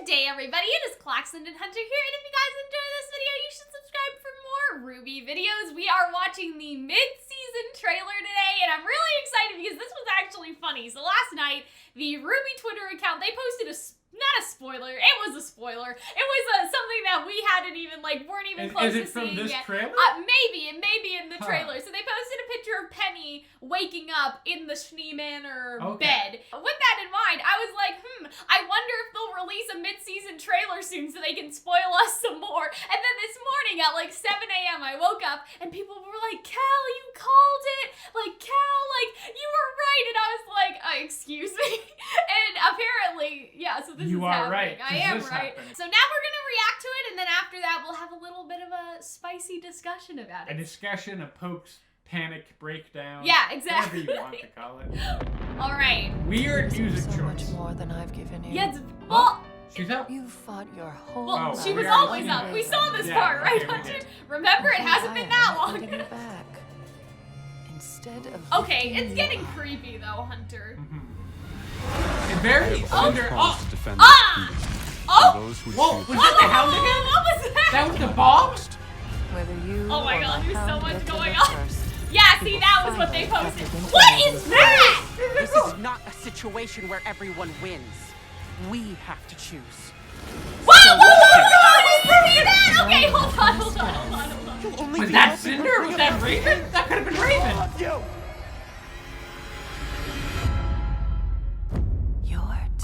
Good day, everybody. It is Calxiyn and Hunter here, and if you guys enjoy this video, you should subscribe for more RWBY videos. We are watching the mid-season trailer today, and I'm really excited because this was actually funny. So last night, the RWBY Twitter account, they posted not a spoiler, it was a spoiler. It was something that we hadn't even, weren't even close to seeing yet. Is it from this trailer? It may be in the trailer. So they posted a picture of Penny waking up in the Schnee Manor bed. With that in mind, I was like, I wonder if they'll release a mid-season trailer soon so they can spoil us some more. And then this morning at 7 a.m. I woke up and people were like, Cal, you called it! Cal, you were right! And I was like, excuse me? And apparently, yeah, so this is happening. Right. I am right. So now we're gonna react to it, and then after that we'll have a little bit of a spicy discussion about it. A discussion, a pokes, panic, breakdown. Yeah, exactly. Whatever you want to call it. Alright. Weird music so choice. much more than I've given you. Yeah, well... She's up. You fought your whole life. She was always up. We saw this part, right, Hunter? Remember, it hasn't been that long. Back. Instead of it's getting creepy though, Hunter. And very Cinder. Whoa! Was that the Hound again? What was that? That was the bomb? Whether you oh my god, there's so much going on. First. Yeah, see, that was what they posted. What is that? This is not a situation where everyone wins. We have to choose. Whoa! See that? Okay, hold on. Was that Cinder? Was that Raven? That could have been Raven.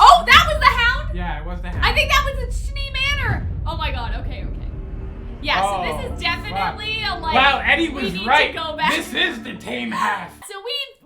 Oh, that was the Hound? Yeah, it was the Hound. I think that was in Schnee Manor. Oh my god, okay. Yeah, so this is definitely wow, Eddie was right. To go back. This is the tame half. So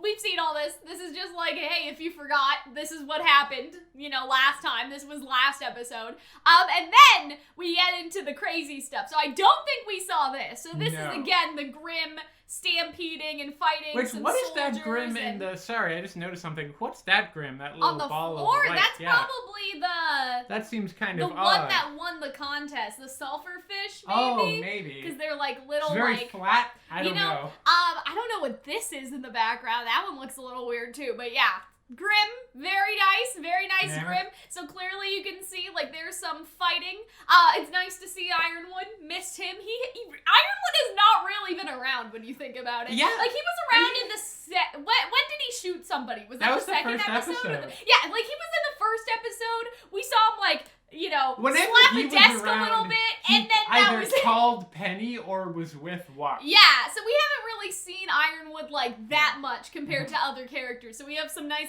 we've seen all this. This is just hey, if you forgot, this is what happened, last time. This was last episode. And then we get into the crazy stuff. So I don't think we saw this. So this is again the grim stampeding and fighting. Which, some what is soldiers that grim in the... Sorry, I just noticed something. What's that grim? That little on the ball floor? of light. That's probably the... That seems kind the of odd. one that won the contest. The sulfur fish, maybe? Oh, maybe. Because they're little, it's very flat. I don't know. I don't know what this is in the background. That one looks a little weird too, but yeah. Grim, very nice grim. So clearly you can see there's some fighting. It's nice to see Ironwood. Missed him. Ironwood has not really been around when you think about it. Yeah. He was around in the when did he shoot somebody? Was that the second episode? Yeah, he was in the first episode. We saw him slap a desk a little bit, and then that was either called Penny or was with Wax. Yeah, so we haven't really seen Ironwood that much compared to other characters. So we have some nice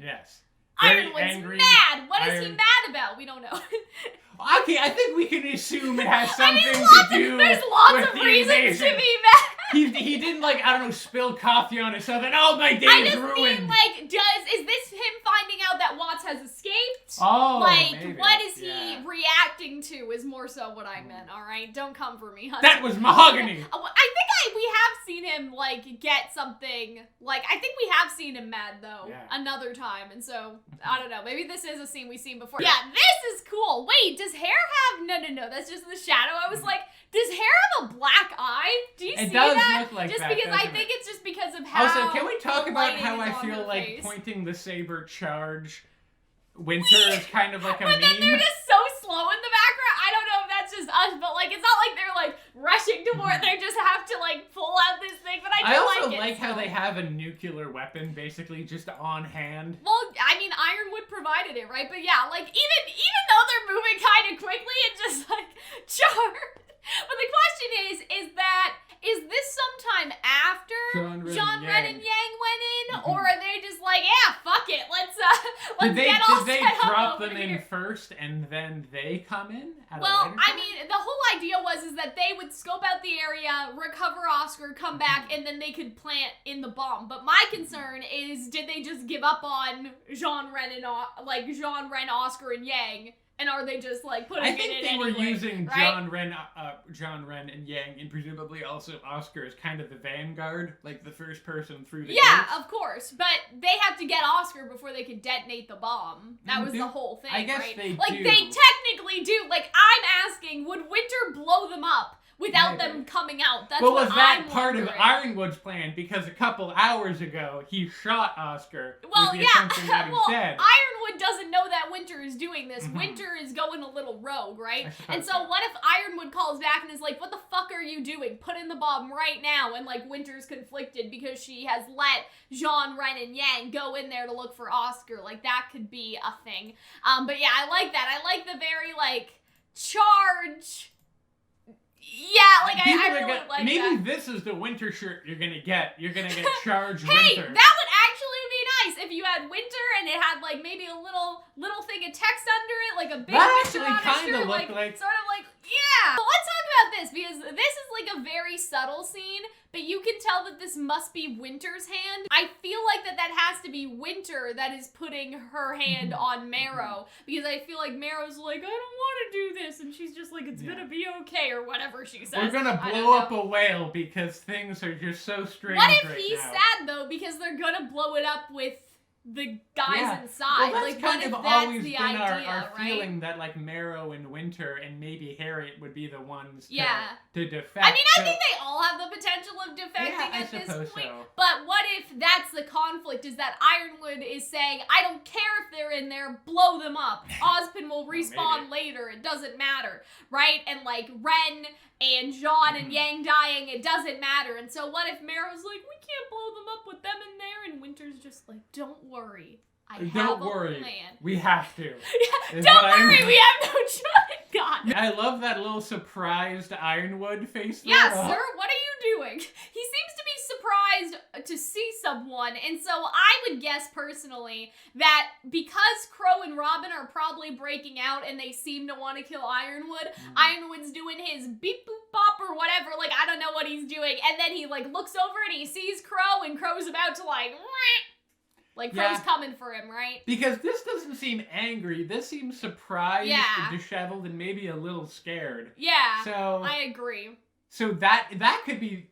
Yes. Ironwood's mad. What is he mad about? We don't know. Okay, I think we can assume it has something to do there's lots with of the reasons invasion. to be mad. He didn't spill coffee on himself and my day is ruined. Is this him finding out that Watts has escaped? Oh, maybe. What is he reacting to is more so what I meant, alright? Don't come for me, Hunter. That was mahogany. I think we have seen him, get something, I think we have seen him mad, though, another time, and so, I don't know, maybe this is a scene we've seen before. Yeah, this is cool. Wait, does hair have, no, that's just the shadow. I was like, does hair have a black eye? Do you see that? Look like just that, because I think it's just because of how Also, can we talk about how I feel pointing the saber charge Winter is kind of like a meme? But then they're just so slow in the background. I don't know if that's just us, but it's not like they're rushing toward. They just have to pull out this thing. But I also like it. How they have a nuclear weapon basically just on hand. Well, I mean, Ironwood provided it, right? But yeah, even though they're moving kind of quickly, it's just char. But the question is this sometime after John Ren and Yang went in, or are they just fuck it, let's get all Did they set up drop over them here. in first and then they come in? Well, I mean, the whole idea is that they would scope out the area, recover Oscar, come back, and then they could plant in the bomb. But my concern is, did they just give up on Jean Ren, Oscar, and Yang? And are they just putting it in I think they were using right? John Ren and Yang, and presumably also Oscar as kind of the vanguard, the first person through the gates. Of course, but they have to get Oscar before they could detonate the bomb. That was the whole thing, I guess right? they do. They technically do. I'm asking, would Winter blow them up without them coming out. That's but what was that I'm part wondering. of Ironwood's plan? Because a couple hours ago, he shot Oscar Well, with the assumption that he's well, dead. Ironwood doesn't know that Winter is doing this. Mm-hmm. Winter is going a little rogue, right? And so so. what if Ironwood calls back and is like, what the fuck are you doing? Put in the bomb right now. And like Winter's conflicted because she has let Jean, Ren, and Yang go in there to look for Oscar. Like that could be a thing. But yeah, I like that. I like the very like charge. Yeah, like I really like that. Maybe this is the Winter shirt you're gonna get. You're gonna get Charge Hey, Winter. that would actually be nice if you had Winter and it had like maybe a little thing of text under it, like a big That picture actually on a kinda shirt, looked like sort of like yeah. But let's talk about this because this is like a very subtle scene, but you can tell that this must be Winter's hand. I feel like that has to be Winter that is putting her hand on Marrow because I feel like Marrow's like, I don't want to do this, and she's just like, it's gonna be okay or whatever she says. We're gonna blow up a whale because things are just so strange. What if right he's now. sad though because they're gonna blow it up with the guys inside? Well, that's like, kind what of if that's always the been idea, our right? feeling that like Marrow and Winter and maybe Harriet would be the ones to defect. I mean, I think they all have the potential of defecting at this point. So. But what if that's the conflict? Is that Ironwood is saying, I don't care if they're in there, blow them up. Ozpin will respawn later. It doesn't matter, right? And like Ren and Jean and Yang dying, it doesn't matter. And so what if Marrow's like, we can't blow them up with them in there, and Winter's just like, don't worry. I have a plan. We have to. Don't worry, we have no choice. God. I love that little surprised Ironwood face. Yeah, sir, what are you doing? He seems to be surprised to see someone, and so I would guess personally that because Crow and Robin are probably breaking out and they seem to want to kill Ironwood, Ironwood's doing his beep boop bop or whatever, like I don't know what he's doing, and then he like looks over and he sees Crow, and Crow's about to like Crow's coming for him, right? Because this doesn't seem angry. This seems surprised, disheveled, and maybe a little scared. Yeah. So I agree. So that could be.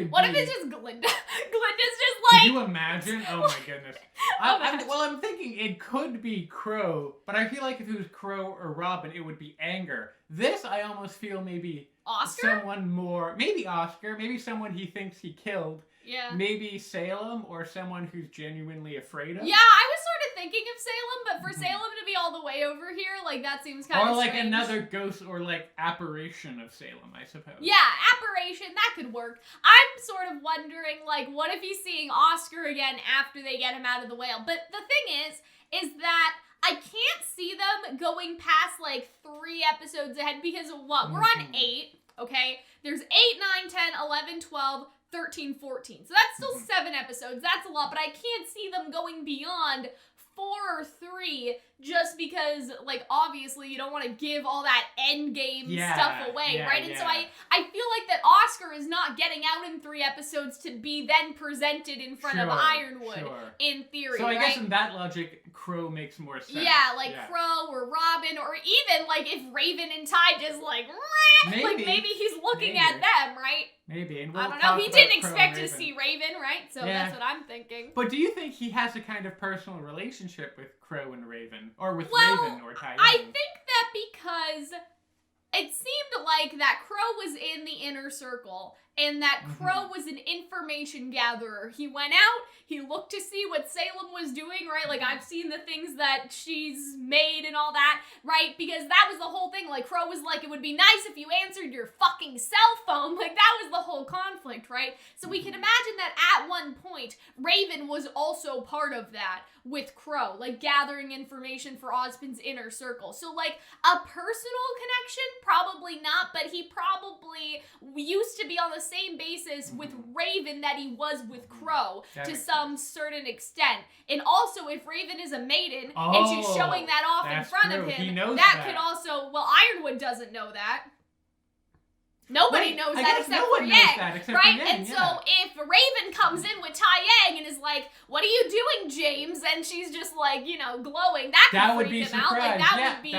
What if it's just Glinda? Glinda's just like. Can you imagine? Oh my goodness. I'm thinking it could be Crow, but I feel like if it was Crow or Robin, it would be anger. This I almost feel maybe Oscar? someone more. Maybe Oscar. Maybe someone he thinks he killed. Yeah. Maybe Salem or someone who's genuinely afraid of. Yeah, I was sort of thinking of Salem, but for Salem to be all the way over here, like that seems kind of strange. Or like strange. another ghost or like apparition of Salem, I suppose. Yeah, apparition, that could work. I'm sort of wondering, like, what if he's seeing Oscar again after they get him out of the whale? But the thing is that I can't see them going past like 3 episodes ahead because of what? We're on 8, okay? There's 8, 9, 10, 11, 12, 13, 14. So that's still 7 episodes. That's a lot, but I can't see them going beyond 4 or 3 just because, like, obviously you don't want to give all that end game stuff away, right? And so I feel like that Oscar is not getting out in 3 episodes to be then presented in front of Ironwood, in theory, So I guess in that logic, Crow makes more sense. Yeah, like Crow or Robin, or even, like, if Raven and Ty just, like, maybe he's looking at them, right? Maybe. And I don't know. He didn't expect to see Raven, right? So that's what I'm thinking. But do you think he has a kind of personal relationship with Crow and Raven? Or with Raven or Ty? I think that because it seemed like that Crow was in the inner circle and that Crow was an information gatherer. He went out, he looked to see what Salem was doing, right? Like, I've seen the things that she's made and all that, right? Because that was the whole thing. Like, Crow was like, it would be nice if you answered your fucking cell phone. Like, that was the whole conflict, right? So we can imagine that at one point, Raven was also part of that with Crow, like, gathering information for Ozpin's inner circle. So, like, a personal connection? Probably not, but he probably used to be on the same basis with Raven that he was with Crow to some certain extent. And also, if Raven is a maiden and she's showing that off in front of him, that could also, well, Ironwood doesn't know that. Nobody knows that except for Yang, right? And so if Raven comes in with Ty Yang and is like, "What are you doing, James?" and she's just like, you know, glowing, that could freak him out. Like that would be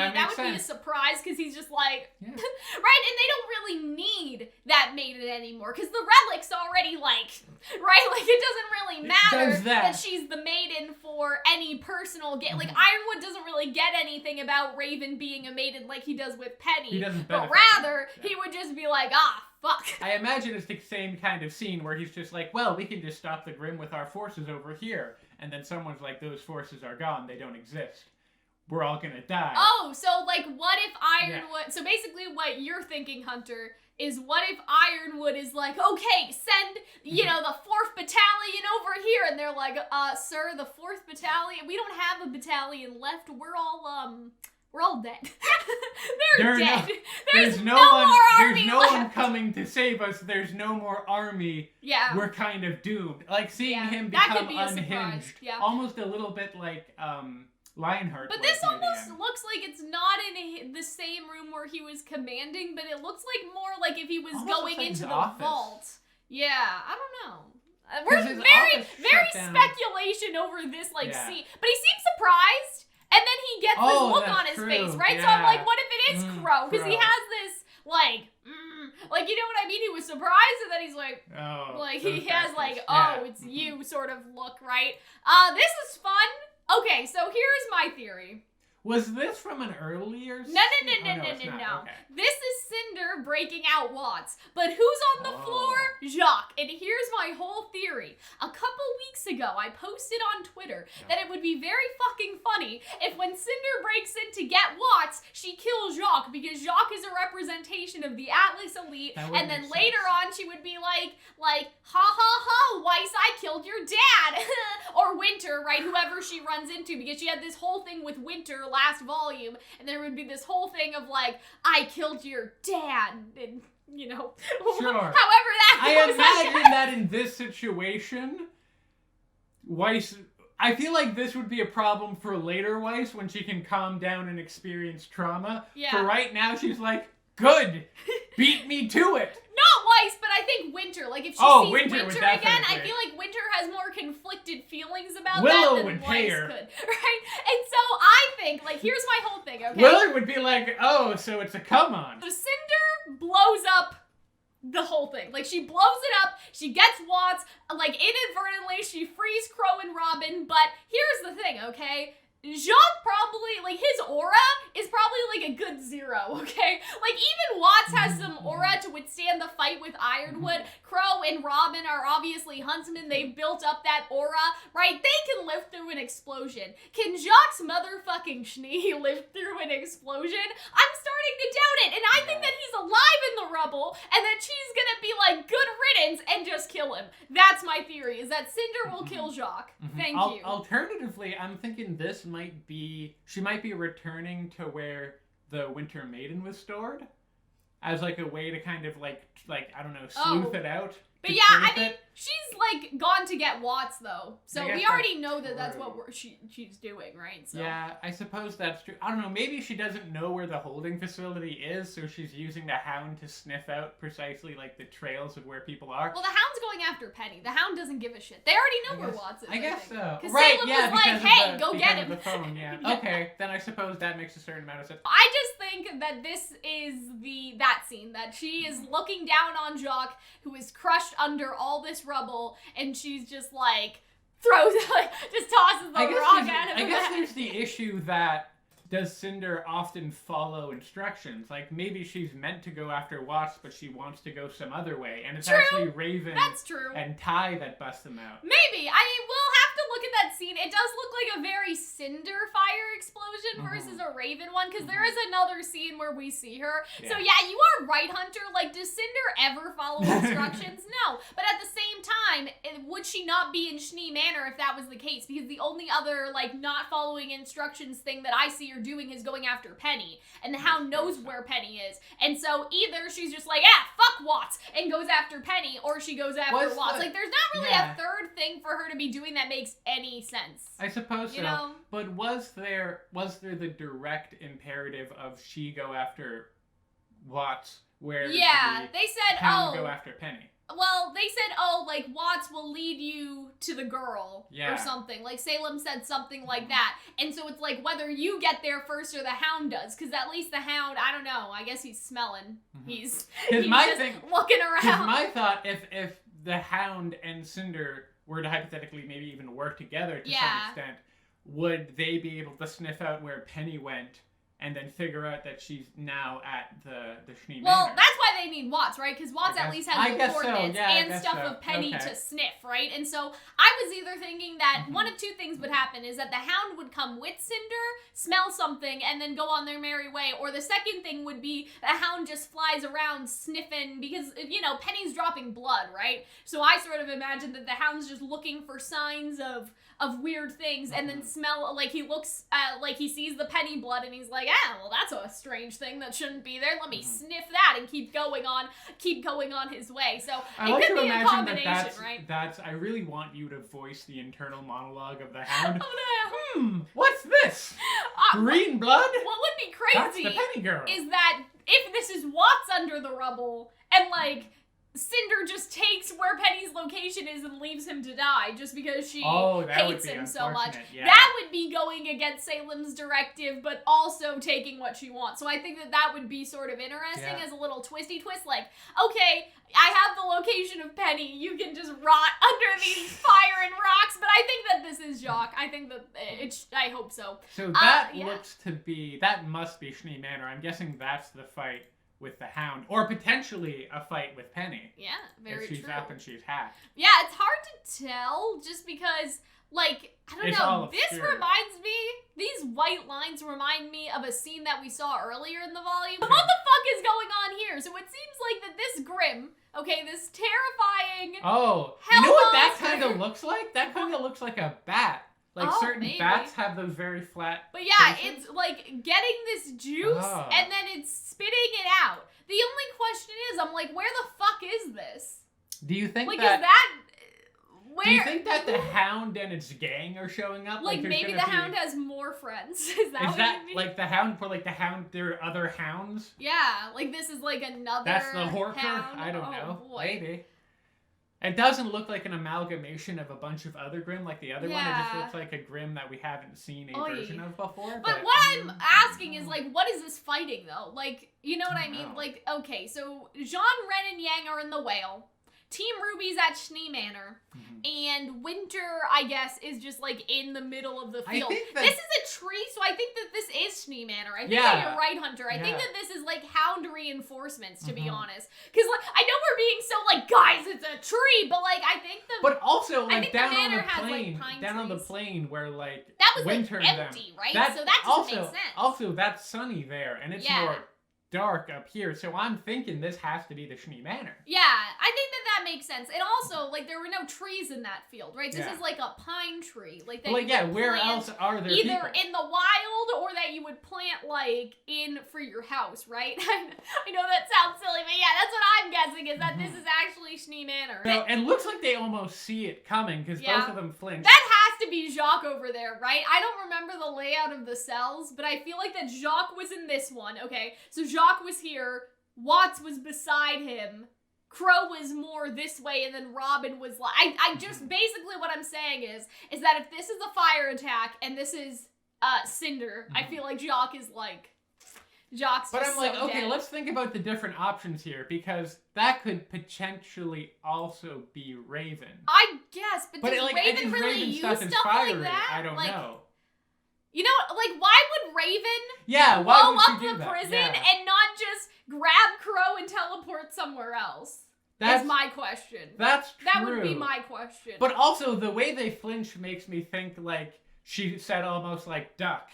a surprise because he's just like, right? And they don't really need that maiden anymore because the relic's already like, right? Like it doesn't really matter that she's the maiden for any personal get. Like Ironwood doesn't really get anything about Raven being a maiden like he does with Penny, but rather he would just be like, like, ah, fuck. I imagine it's the same kind of scene where he's just like, well, we can just stop the Grimm with our forces over here. And then someone's like, those forces are gone. They don't exist. We're all gonna die. Oh, so like, what if Ironwood... So basically what you're thinking, Hunter, is what if Ironwood is like, okay, send, you know, the 4th Battalion over here. And they're like, sir, the 4th Battalion, we don't have a battalion left. We're all dead. They're dead. There's no more army There's no left. one coming to save us. There's no more army. Yeah. We're kind of doomed. Like, seeing him that could become be a surprise. unhinged. Yeah. Almost a little bit like, Lionheart. But this almost looks like it's not in the same room where he was commanding, but it looks like more like if he was almost going like into the office. vault. Yeah, I don't know. We're his very office shut down. speculation over this Yeah. scene. But he seems surprised, and then he gets this look on his true. face, right? Yeah. So I'm like, what if it is Crow? Because he Crow. has this, like, you know what I mean? He was surprised, and then he's like, he has like, it's you sort of look, right? This is fun. Okay, so here's my theory. Was this from an earlier scene? No. Okay. This is Cinder breaking out Watts. But who's on the floor? Jacques. And here's my whole theory. A couple weeks ago, I posted on Twitter that it would be very fucking funny if when Cinder breaks in to get Watts, she kills Jacques, because Jacques is a representation of the Atlas Elite, and then later on she would be like, ha ha ha, Weiss, I killed your dad. Or Winter, right? Whoever she runs into, because she had this whole thing with Winter last volume, and there would be this whole thing of like, I killed your dad, and you know, Sure. however that goes. I imagine that in this situation, Weiss, I feel like this would be a problem for later Weiss when she can calm down and experience trauma. Yeah. For right now, she's like, good, beat me to it. Not Weiss, but I think Winter. Like, if she sees Winter Winter would again, I definitely. feel like Winter has more conflicted feelings about Willow that than would pay Weiss her. could. Right? And so I think, like, here's my whole thing, okay? Willard would be like, oh, so it's a come on. So Cinder blows up the whole thing. Like, she blows it up, she gets Watts, like, inadvertently, she frees Crow and Robin, but here's the thing, okay? Jacques probably, like, his aura is probably, like, a good 0, okay? Like, even Watts has some aura to withstand the fight with Ironwood. Crow and Robin are obviously huntsmen. They've built up that aura, right? They can live through an explosion. Can Jacques' motherfucking Schnee live through an explosion? I'm starting to doubt it, and I think that he's alive in the rubble, and that she's gonna be like, good riddance, and just kill him. That's my theory, is that Cinder will kill Jacques. Thank you. Alternatively, I'm thinking this she might be returning to where the Winter Maiden was stored as like a way to kind of like I don't know, sleuth it out. But yeah, I mean, she's like gone to get Watts though, so we already know that that's what she's doing, right? So. Yeah, I suppose that's true. I don't know, maybe she doesn't know where the holding facility is, so she's using the Hound to sniff out precisely like the trails of where people are. Well, the Hound's going after Penny. The Hound doesn't give a shit. They already know where Watts is. I guess so. Because Right, Salem yeah, was like, hey, go get him. The phone, yeah. Yeah. Okay, then I suppose that makes a certain amount of sense. I just think that this is that scene, that she is looking down on Jacques, who is crushed under all this rubble, and she's just like just tosses the rock at him. I guess there's the issue that does Cinder often follow instructions? Like, maybe she's meant to go after Watts, but she wants to go some other way, and it's actually Raven and Ty that bust them out. Maybe. I mean, we'll have to look at that scene. It does look like a very Cinder fire explosion versus a Raven one, because there is another scene where we see her. Yeah. So yeah, you are right, Hunter. Like, does Cinder ever follow instructions? No. But at the same time, would she not be in Schnee Manor if that was the case? Because the only other, like, not following instructions thing that I see her doing is going after Penny, and the Hound knows where Penny is, and so either she's just like, fuck Watts, and goes after Penny, or she goes after Watts. Like, there's not really a third thing for her to be doing that makes any sense. I suppose you so. know? But was there the direct imperative of she go after Watts, where they said, Hound go after Penny? Well, they said, like, Watts will lead you to the girl or something. Like, Salem said something like that. And so it's like whether you get there first or the Hound does. Because at least the Hound, I don't know, I guess he's smelling. He's just looking around. My thought, if the Hound and Cinder were to hypothetically maybe even work together to some extent, would they be able to sniff out where Penny went and then figure out that she's now at the Schnee Manor. Well, that's why they need Watts, right? Because Watts at least has the coordinates and stuff of Penny to sniff, right? And so I was either thinking that one of two things would happen, is that the Hound would come with Cinder, smell something, and then go on their merry way, or the second thing would be the Hound just flies around sniffing, because, you know, Penny's dropping blood, right? So I sort of imagined that the Hound's just looking for signs of weird things, and then smell, like, he looks, like he sees the Penny blood, and he's like, well, that's a strange thing that shouldn't be there. Let me sniff that and keep going on his way. So it could be a combination, right? I really want you to voice the internal monologue of the Hound. Oh no. What's this? Green blood? What would be crazy That's the Penny girl. Is that if this is Watts under the rubble, and like Cinder just takes where Penny's location is and leaves him to die just because she hates him so much. Yeah. That would be going against Salem's directive, but also taking what she wants. So I think that would be sort of interesting as a little twisty twist. Like, okay, I have the location of Penny. You can just rot under these fire and rocks. But I think that this is Jacques. I think that I hope so. So that looks to be, that must be Schnee Manor. I'm guessing that's the fight with the Hound, or potentially a fight with Penny. Yeah, very true. If she's up and she's hacked. Yeah, it's hard to tell, just because, like, I don't know, this reminds me, these white lines remind me of a scene that we saw earlier in the volume. What the fuck is going on here? So it seems like that this Grim, okay, this terrifying you know what that kind of looks like? That kind of looks like a bat. Like certain bats have those very flat But yeah, faces. it's like getting this juice and then it's spitting it out. The only question is, I'm like, where the fuck is this? Do you think like, that... is that... Where... Do you think that the Hound and its gang are showing up? Like maybe the Hound has more friends. Is that what you mean? Like the Hound, for like the Hound, there are other Hounds? Yeah, like this is like another That's the Horker? Hound. I don't know. Boy. Maybe. It doesn't look like an amalgamation of a bunch of other Grimm like the other one. It just looks like a Grimm that we haven't seen a version of before. But what I'm asking is, like, what is this fighting, though? Like, you know what I mean? Like, okay, so Jean, Ren, and Yang are in the Whale. Team Ruby's at Schnee Manor, and Winter, I guess, is just like in the middle of the field. This is a tree, so I think that this is Schnee Manor. I think that you're right, Hunter. I think that this is like Hound reinforcements, to be honest. Because like, I know we're being so like, guys, it's a tree, but like I think the but also like down on the plain where like that was Winter like empty, right? So that doesn't make sense. Also, that's sunny there, and it's more dark up here, so I'm thinking this has to be the Schnee Manor. Yeah, I think that makes sense. And also, like, there were no trees in that field, right? This is like a pine tree. Like, that where else are there either people? In the wild, or that you would plant, like, in for your house, right? I know that sounds silly, but yeah, that's what I'm guessing, is that this is actually Schnee Manor. No, and looks like they almost see it coming, because both of them flinch. That has to be Jacques over there, right? I don't remember the layout of the cells, but I feel like that Jacques was in this one, okay? So Jacques was here, Watts was beside him, Crow was more this way, and then Robin was like... I just... Basically what I'm saying is that if this is a fire attack, and this is Cinder, I feel like Jacques is like... But I'm like, okay, let's think about the different options here, because that could potentially also be Raven. I guess, but does like, Raven really use stuff fiery? like that? I don't know. You know, like, why would Raven blow up the prison and not just grab Crow and teleport somewhere else? That's my question. That's true. That would be my question. But also, the way they flinch makes me think, like, she said almost like duck.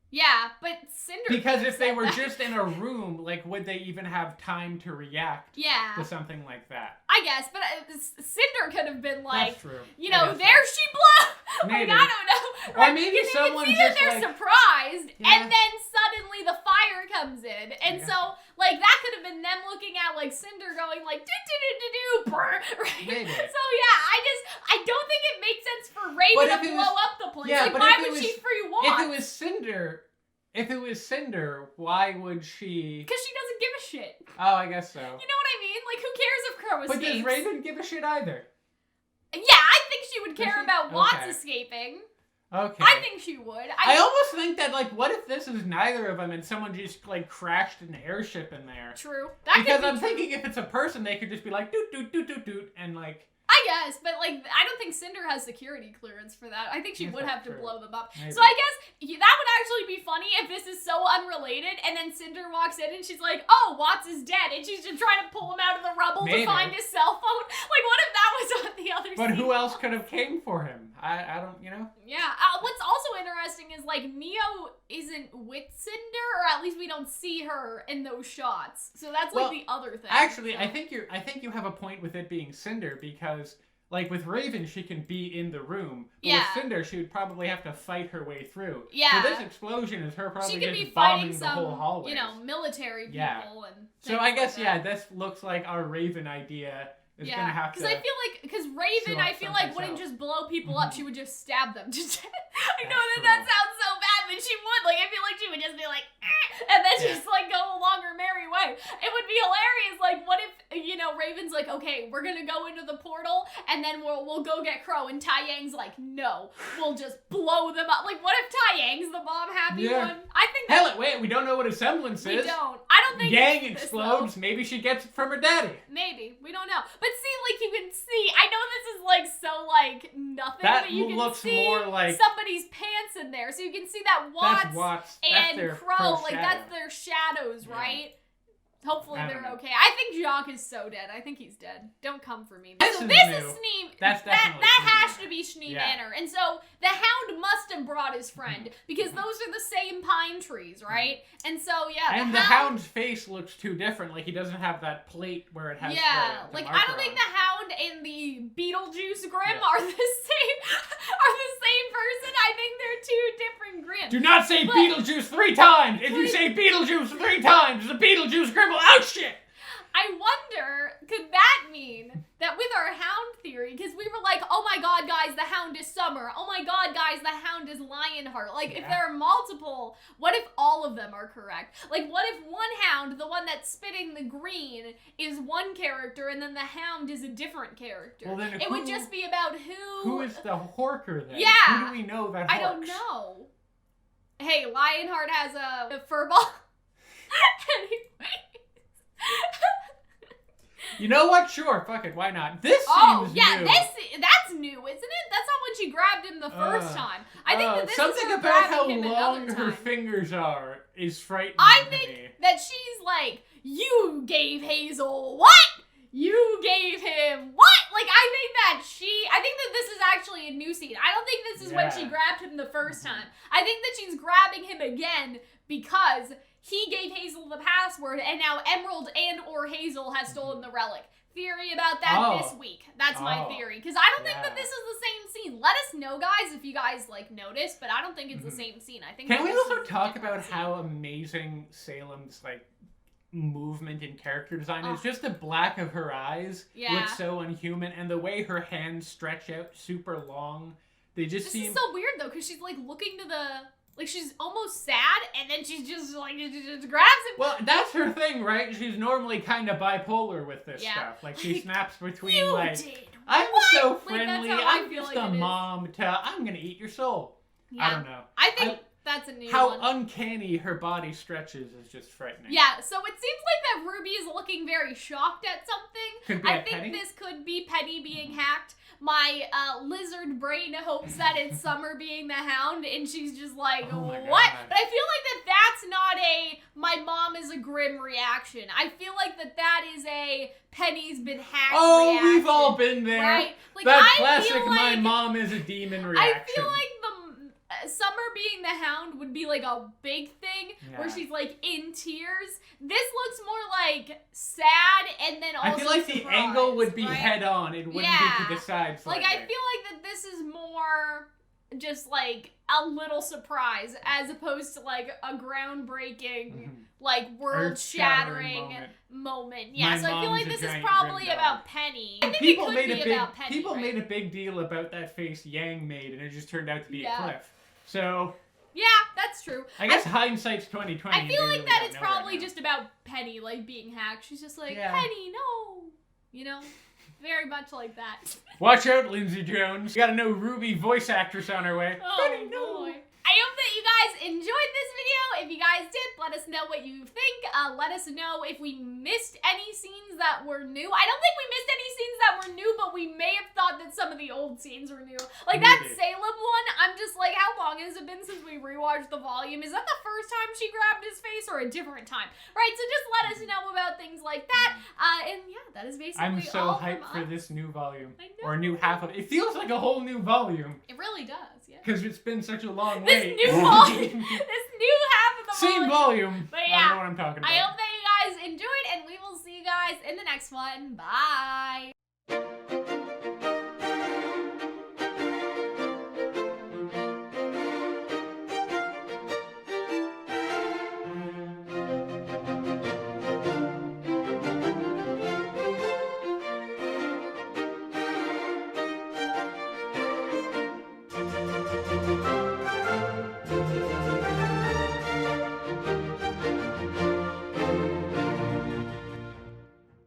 Yeah, but Cinder... Because if they were just in a room, like, would they even have time to react to something like that? I guess, but Cinder could have been like... That's true. You know, there she blew! Maybe. Like, I don't know. Or maybe someone you can see that they're surprised, and then suddenly the fire comes in. And so, like, that could have been them looking at, like, Cinder going, like, do-do-do-do-do, right? Maybe. So, yeah, I don't think it makes sense for Raven to blow up the place. Yeah, like, why would she free Watts? If it was Cinder, why would she... Because she doesn't give a shit. Oh, I guess so. You know what I mean? Like, who cares if Crow escapes? But does Raven give a shit either? Yeah, I think she would care about Watts escaping. Okay. I think she would. I almost think that, like, what if this is neither of them and someone just, like, crashed an airship in there? True. Because I'm thinking if it's a person, they could just be like, doot, doot, doot, doot, doot, and, like... I guess, but like, I don't think Cinder has security clearance for that. I think she would have to blow them up. Maybe. So I guess that would actually be funny if this is so unrelated, and then Cinder walks in and she's like, "Oh, Watts is dead," and she's just trying to pull him out of the rubble to find his cell phone. Like, what if that was on the other side? But who else could have came for him? I don't, you know? Yeah. What's also interesting is, like, Neo isn't with Cinder, or at least we don't see her in those shots. So that's, like, the other thing. Actually, I think you have a point with it being Cinder, because, like, with Raven, she can be in the room. But with Cinder, she would probably have to fight her way through. Yeah. So this explosion is her probably she could just be bombing fighting the whole hallway. You know, military people and so I guess, this looks like our Raven idea is gonna have to... Because Raven, I feel like, wouldn't just blow people up, she would just stab them to death. I know that sounds so bad, but she would. Like, I feel like she would just be like, and then just, like, go along her merry way. It would be hilarious. Like, what if, you know, Raven's like, okay, we're gonna go into the portal, and then we'll go get Crow, and Tai Yang's like, no, we'll just blow them up. Like, what if Tai Yang's the bomb-happy one? I think wait, we don't know what a semblance is. We don't. I don't think Yang explodes. Maybe she gets it from her daddy. Maybe. We don't know. But see, like, you can see, I know this is, like, so, like, nothing, but you can see more like somebody's pants in there. So you can see that Watts and Crow, like, that's their shadows, right? Hopefully they're okay. I think Jacques is so dead. I think he's dead. Don't come for me. This is Schnee. That's definitely that has to be Schnee Manor. And so the Hound must have brought his friend, because those are the same pine trees, right? And so and the Hound's face looks too different. Like, he doesn't have that plate where it has the like, marker I don't think the Hound and the Beetlejuice Grimm are the same person. I think they're two different Grimms. Do not say Beetlejuice 3 times! If you say Beetlejuice 3 times, the Beetlejuice Grimm will out shit! I wonder, could that mean that with our Hound theory, because we were like, oh my god, guys, the Hound is Summer. Oh my god, guys, the Hound is Lionheart. Like, if there are multiple, what if all of them are correct? Like, what if one Hound, the one that's spitting the green, is one character, and then the Hound is a different character? Well, then it would just be about Who is the Horker, then? Yeah. Who do we know that Horks? I don't know. Hey, Lionheart has a fur ball. Anyway. You know what? Sure, fuck it, why not? This seems new. That's new, isn't it? That's not when she grabbed him the first time. I think that this something is her about how grabbing him long another her time. fingers are is frightening I to think me. that she's like, you gave Hazel what? You gave him what? Like, I think that this is actually a new scene. I don't think this is when she grabbed him the first time. I think that she's grabbing him again because he gave Hazel the password, and now Emerald and or Hazel has stolen the relic. Theory about that this week. That's my theory. Because I don't think that this is the same scene. Let us know, guys, if you guys, like, notice, but I don't think it's the same scene. I think. Can we also talk about how amazing Salem's, like, movement and character design is? Just the black of her eyes looks so unhuman, and the way her hands stretch out super long. They just seem... This is so weird, though, because she's, like, looking to the... Like, she's almost sad, and then she's just, like, just grabs him. Well, that's her thing, right? She's normally kind of bipolar with this stuff. Like, she snaps between, I'm so friendly, I'm just a mom, to, I'm gonna eat your soul. Yeah. I don't know. I think that's a new one. How uncanny her body stretches is just frightening. Yeah, so it seems like that Ruby is looking very shocked at something. I think this could be Penny being hacked. My lizard brain hopes that it's Summer being the Hound, and she's just like, what? God. But I feel like that's not a, my mom is a Grimm reaction. I feel like that is a, Penny's been hacked reaction. We've all been there. Right? Like, that classic, my mom is a demon reaction. I feel like Summer being the Hound would be like a big thing where she's like in tears. This looks more like sad and then also I feel like surprised, the angle would be head on. It wouldn't be to the side slightly. Like, I feel like that this is more just like a little surprise as opposed to like a groundbreaking, like world-shattering moment. Yeah, so I feel like this is probably about Penny. I think it could be about Penny. People made a big deal about that face Yang made, and it just turned out to be a cliff. So yeah, that's true. I guess hindsight's 20/20. I feel like that it's probably just about Penny, like, being hacked. She's just like, Penny, no. You know? Very much like that. Watch out, Lindsay Jones. You got a new RWBY voice actress on her way. Oh, Penny, no. Boy. I hope that you guys enjoyed this video. If you guys did, let us know what you think. Let us know if we missed any scenes that were new. I don't think we missed any scenes that were new, but we may have thought that some of the old scenes were new. Like that Salem one, I'm just like, how long has it been since we rewatched the volume? Is that the first time she grabbed his face or a different time? Right, so just let us know about things like that. And yeah, that is basically I'm so all hyped from for this new volume. I know. Or new half of it. It feels like a whole new volume. It really does, yeah. Because it's been such a long This wait. new volume, this new half of the Same volume. But I yeah, don't know what I'm talking about. I hope that you guys enjoyed, and we will see you guys in the next one. Bye.